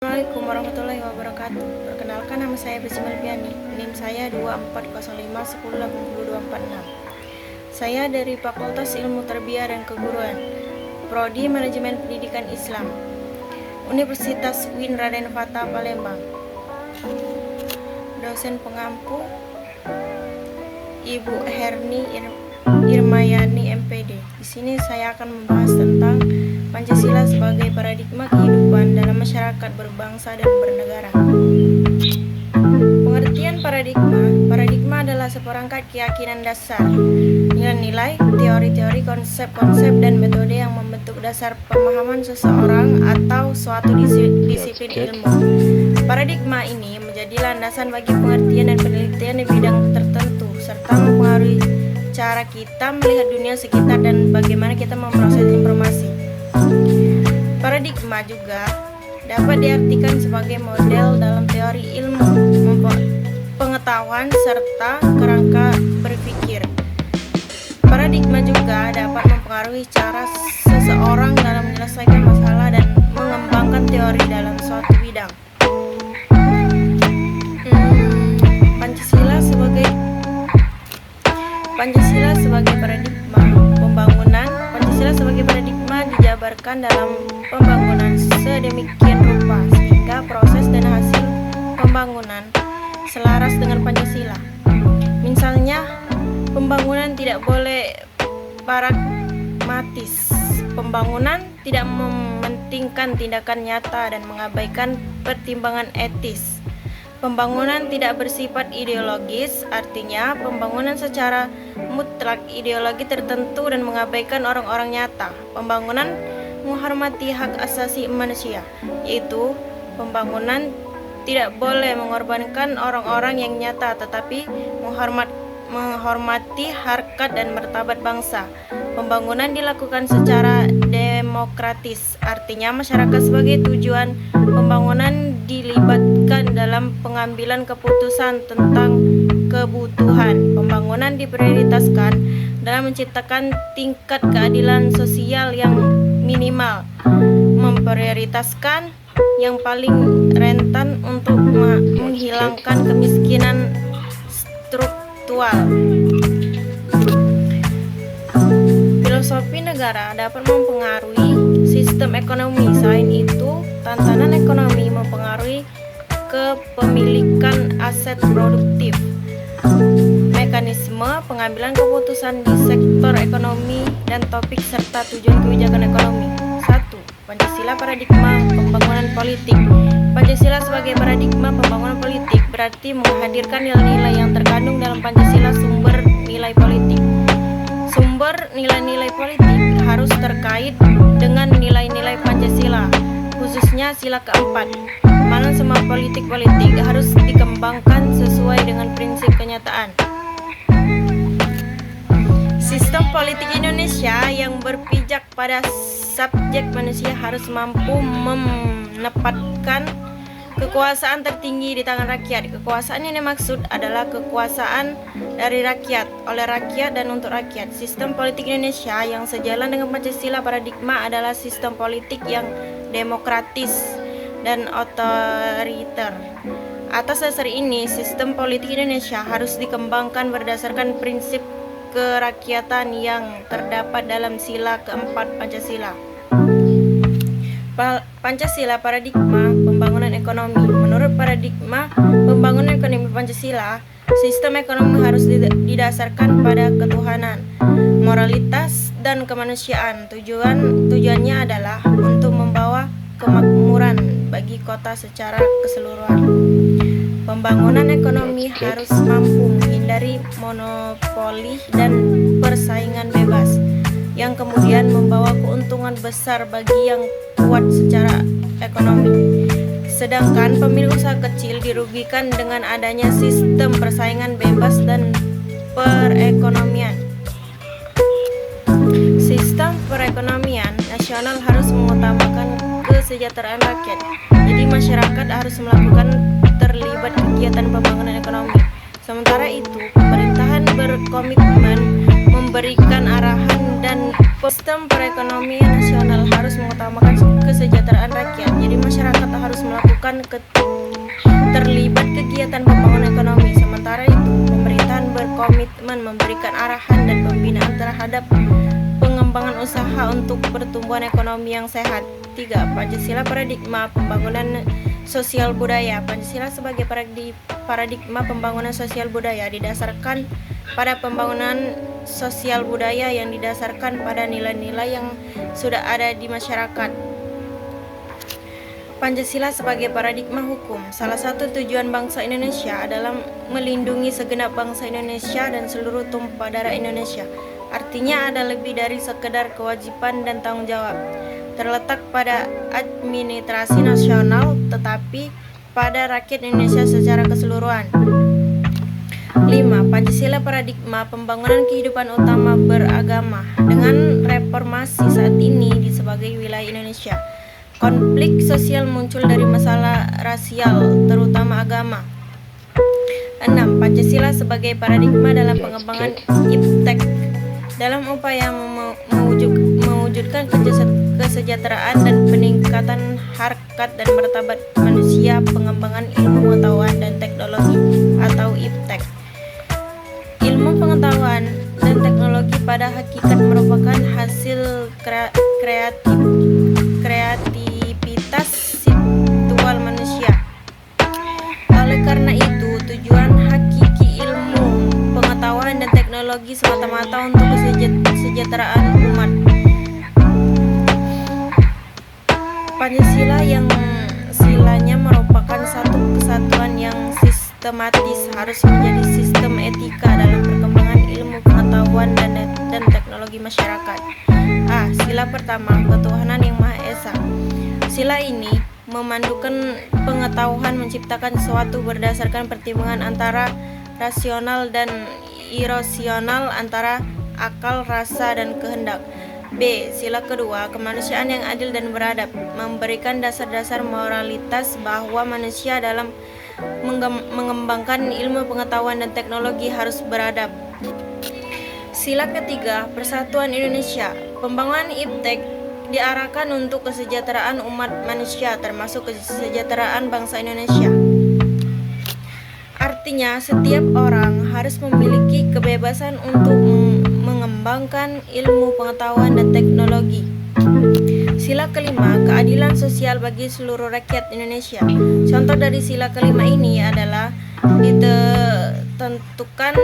Assalamualaikum warahmatullahi wabarakatuh. Perkenalkan, nama saya Besi Malviani. NIM saya 2405108246. Saya dari Fakultas Ilmu Tarbiyah dan Keguruan, Prodi Manajemen Pendidikan Islam, Universitas UIN Raden Fatah Palembang. Dosen pengampu Ibu Herni Irmayani MPD. Di sini saya akan membahas tentang Pancasila sebagai paradigma kehidupan dalam masyarakat berbangsa dan bernegara. Pengertian paradigma adalah seperangkat keyakinan dasar, nilai-nilai, teori-teori, konsep-konsep, dan metode yang membentuk dasar pemahaman seseorang atau suatu disiplin ilmu. Paradigma ini menjadi landasan bagi pengertian dan penelitian di bidang tertentu, serta mempengaruhi cara kita melihat dunia sekitar dan bagaimana kita memproses informasi. Paradigma juga dapat diartikan sebagai model dalam teori ilmu, pengetahuan, serta kerangka berpikir. Paradigma juga dapat mempengaruhi cara seseorang dalam menyelesaikan masalah dan mengembangkan teori dalam suatu bidang. Pancasila sebagai paradigma pembangunan. Pancasila sebagai paradigma dijabarkan dalam pembangunan sedemikian rupa sehingga proses dan hasil pembangunan selaras dengan Pancasila. Misalnya, pembangunan tidak boleh pragmatis. Pembangunan tidak mementingkan tindakan nyata dan mengabaikan pertimbangan etis. Pembangunan tidak bersifat ideologis, artinya pembangunan secara mutlak ideologi tertentu dan mengabaikan orang-orang nyata. Pembangunan menghormati hak asasi manusia, yaitu pembangunan tidak boleh mengorbankan orang-orang yang nyata, tetapi menghormati harkat dan martabat bangsa. Pembangunan dilakukan secara demokratis, artinya masyarakat sebagai tujuan pembangunan dilibatkan dalam pengambilan keputusan tentang kebutuhan. Pembangunan diprioritaskan dalam menciptakan tingkat keadilan sosial yang minimal, memprioritaskan yang paling rentan untuk menghilangkan kemiskinan struktural. Filosofi negara dapat mempengaruhi sistem ekonomi. Selain itu, tantangan ekonomi mempengaruhi kepemilikan aset produktif. Mekanisme pengambilan keputusan di sektor ekonomi dan topik serta tujuan kebijakan ekonomi. 1. Pancasila paradigma pembangunan politik. Pancasila sebagai paradigma pembangunan politik berarti menghadirkan nilai-nilai yang terkandung dalam Pancasila. Sumber nilai politik. Sumber nilai-nilai politik harus terkait dengan nilai-nilai Pancasila, khususnya sila keempat. Manajemen politik harus dikembangkan sesuai dengan prinsip kenyataan. Sistem politik Indonesia yang berpijak pada subjek manusia harus mampu menempatkan kekuasaan tertinggi di tangan rakyat. Kekuasaan yang dimaksud adalah kekuasaan dari rakyat, oleh rakyat, dan untuk rakyat. Sistem politik Indonesia yang sejalan dengan Pancasila paradigma adalah sistem politik yang demokratis dan otoriter. Atas dasar ini, sistem politik Indonesia harus dikembangkan berdasarkan prinsip kerakyatan yang terdapat dalam sila keempat Pancasila. Pancasila paradigma pembangunan ekonomi. Menurut paradigma pembangunan ekonomi Pancasila, sistem ekonomi harus didasarkan pada ketuhanan, moralitas, dan kemanusiaan. Tujuannya adalah untuk membawa kemakmuran bagi kota secara keseluruhan. Pembangunan ekonomi harus mampu menghindari monopoli dan persaingan bebas yang kemudian membawa keuntungan besar bagi yang kuat secara ekonomi. Sedangkan pemilik usaha kecil dirugikan dengan adanya sistem persaingan bebas dan perekonomian. Sistem perekonomian nasional harus mengutamakan kesejahteraan rakyat. Jadi masyarakat harus terlibat kegiatan pembangunan ekonomi. Sementara itu, pemerintahan berkomitmen memberikan arahan dan Sistem perekonomian nasional harus mengutamakan kesejahteraan rakyat. Jadi masyarakat harus melakukan terlibat kegiatan pembangunan ekonomi. Sementara itu, pemerintahan berkomitmen memberikan arahan dan pembinaan terhadap pengembangan usaha untuk pertumbuhan ekonomi yang sehat. 3. Pancasila paradigma pembangunan sosial budaya. Pancasila sebagai paradigma pembangunan sosial budaya didasarkan pada pembangunan sosial budaya yang didasarkan pada nilai-nilai yang sudah ada di masyarakat. Pancasila sebagai paradigma hukum. Salah satu tujuan bangsa Indonesia adalah melindungi segenap bangsa Indonesia dan seluruh tumpah darah Indonesia. Artinya ada lebih dari sekedar kewajiban dan tanggung jawab terletak pada administrasi nasional, tetapi pada rakyat Indonesia secara keseluruhan. 5. Pancasila paradigma pembangunan kehidupan utama beragama. Dengan reformasi saat ini di sebagai wilayah Indonesia, konflik sosial muncul dari masalah rasial, terutama agama. 6. Pancasila sebagai paradigma dalam pengembangan iptek. Dalam upaya mewujudkan kesejahteraan dan peningkatan harkat dan martabat manusia, pengembangan ilmu pengetahuan dan teknologi atau iptek. Ilmu pengetahuan dan teknologi pada hakikat merupakan hasil kreativitas spiritual manusia. Oleh karena itu, tujuan hakiki ilmu pengetahuan dan teknologi semata-mata untuk kesejahteraan umat. Pancasila yang silanya merupakan satu kesatuan yang sistematis harus menjadi sistem etika dalam perkembangan ilmu pengetahuan dan teknologi masyarakat. A. Sila pertama, ketuhanan yang Maha Esa. Sila ini memandukan pengetahuan menciptakan sesuatu berdasarkan pertimbangan antara rasional dan irasional, antara akal, rasa, dan kehendak. B. Sila kedua, kemanusiaan yang adil dan beradab, memberikan dasar-dasar moralitas bahwa manusia dalam mengembangkan ilmu pengetahuan dan teknologi harus beradab. Sila ketiga, persatuan Indonesia. Pembangunan iptek diarahkan untuk kesejahteraan umat manusia, termasuk kesejahteraan bangsa Indonesia. Artinya, setiap orang harus memiliki kebebasan untuk mengembangkan ilmu pengetahuan dan teknologi. Sila kelima, keadilan sosial bagi seluruh rakyat Indonesia. Contoh dari sila kelima ini adalah ditentukan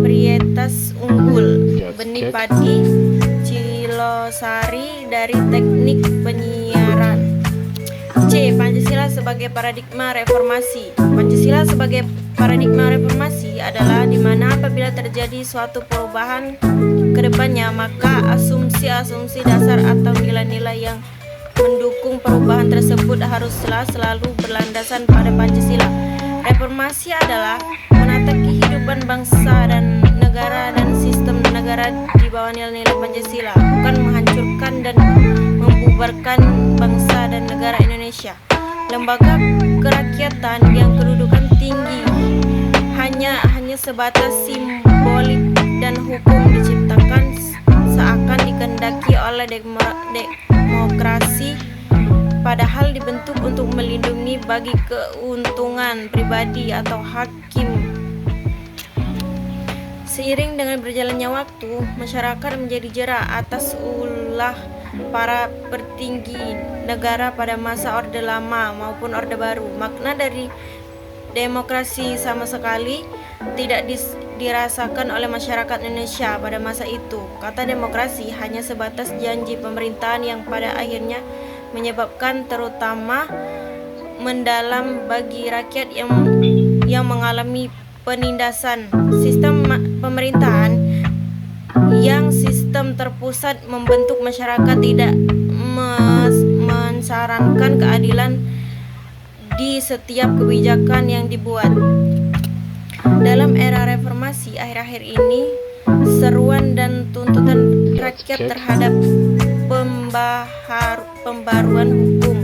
varietas unggul, benih padi, cilosari dari teknik penyiaran. C. Pancasila sebagai paradigma reformasi. Pancasila sebagai paradigma reformasi adalah di mana apabila terjadi suatu perubahan ke depannya, maka asumsi-asumsi dasar atau nilai-nilai yang mendukung perubahan tersebut haruslah selalu berlandasan pada Pancasila. Reformasi adalah menata kehidupan bangsa dan negara dan sistem negara di bawah nilai-nilai Pancasila, bukan menghancurkan dan membubarkan bangsa dan negara Indonesia. Lembaga kerakyatan yang kedudukan tinggi hanya sebatas simbolik dan hukum diciptakan seakan dikehendaki oleh demokrasi, padahal dibentuk untuk melindungi bagi keuntungan pribadi atau hakim. Seiring dengan berjalannya waktu, masyarakat menjadi jera atas ulah para petinggi negara pada masa Orde Lama maupun Orde Baru. Makna dari demokrasi sama sekali tidak dirasakan oleh masyarakat Indonesia pada masa itu. Kata demokrasi hanya sebatas janji pemerintahan yang pada akhirnya menyebabkan terutama mendalam bagi rakyat yang mengalami penindasan. Sistem pemerintahan yang sistem terpusat membentuk masyarakat tidak mensarankan keadilan di setiap kebijakan yang dibuat. Dalam era reformasi akhir-akhir ini, seruan dan tuntutan rakyat terhadap pembaruan hukum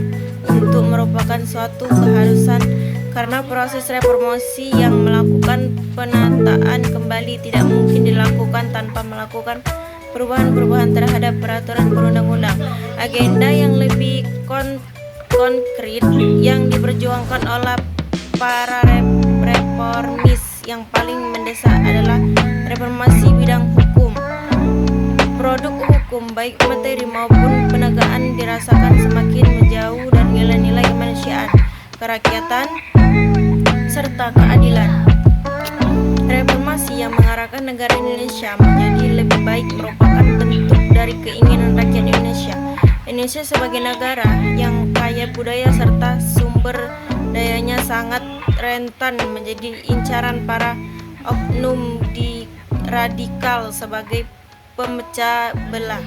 untuk merupakan suatu keharusan, karena proses reformasi yang melakukan penataan kembali tidak mungkin dilakukan tanpa melakukan perubahan-perubahan terhadap peraturan perundang-undang. Agenda yang lebih konkret yang diperjuangkan oleh para reformis yang paling mendesak adalah reformasi bidang hukum. Produk hukum baik materi maupun penegakan dirasakan semakin menjauh dan nilai-nilai kemanusiaan, kerakyatan, serta keadilan. Reformasi yang mengarahkan negara Indonesia menjadi lebih baik merupakan bentuk dari keinginan rakyat Indonesia. Indonesia sebagai negara yang kaya budaya serta sumber dayanya sangat rentan menjadi incaran para oknum di radikal sebagai pemecah belah.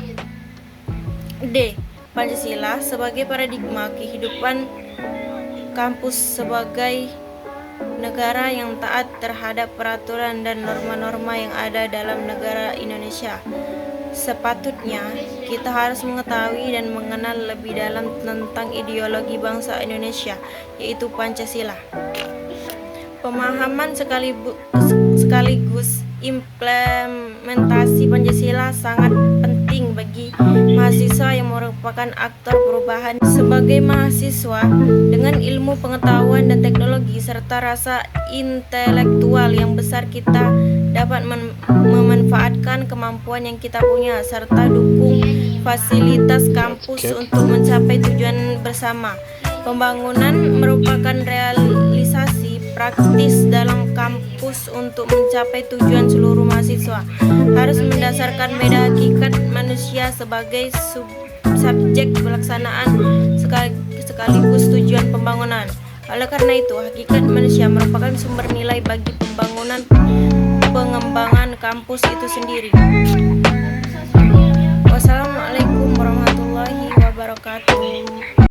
D. Pancasila sebagai paradigma kehidupan kampus sebagai negara yang taat terhadap peraturan dan norma-norma yang ada dalam negara Indonesia. Sepatutnya kita harus mengetahui dan mengenal lebih dalam tentang ideologi bangsa Indonesia, yaitu Pancasila. Pemahaman sekaligus implementasi Pancasila sangat penting bagi mahasiswa yang merupakan aktor perubahan. Sebagai mahasiswa dengan ilmu pengetahuan dan teknologi serta rasa intelektual yang besar, kita dapat memanfaatkan kemampuan yang kita punya serta dukung fasilitas kampus untuk mencapai tujuan bersama. Pembangunan merupakan realisasi praktis dalam kampus untuk mencapai tujuan seluruh mahasiswa. Harus mendasarkan pada hakikat manusia sebagai subjek pelaksanaan sekaligus tujuan pembangunan. Oleh karena itu, hakikat manusia merupakan sumber nilai bagi pembangunan pengembangan kampus itu sendiri. Wassalamualaikum warahmatullahi wabarakatuh.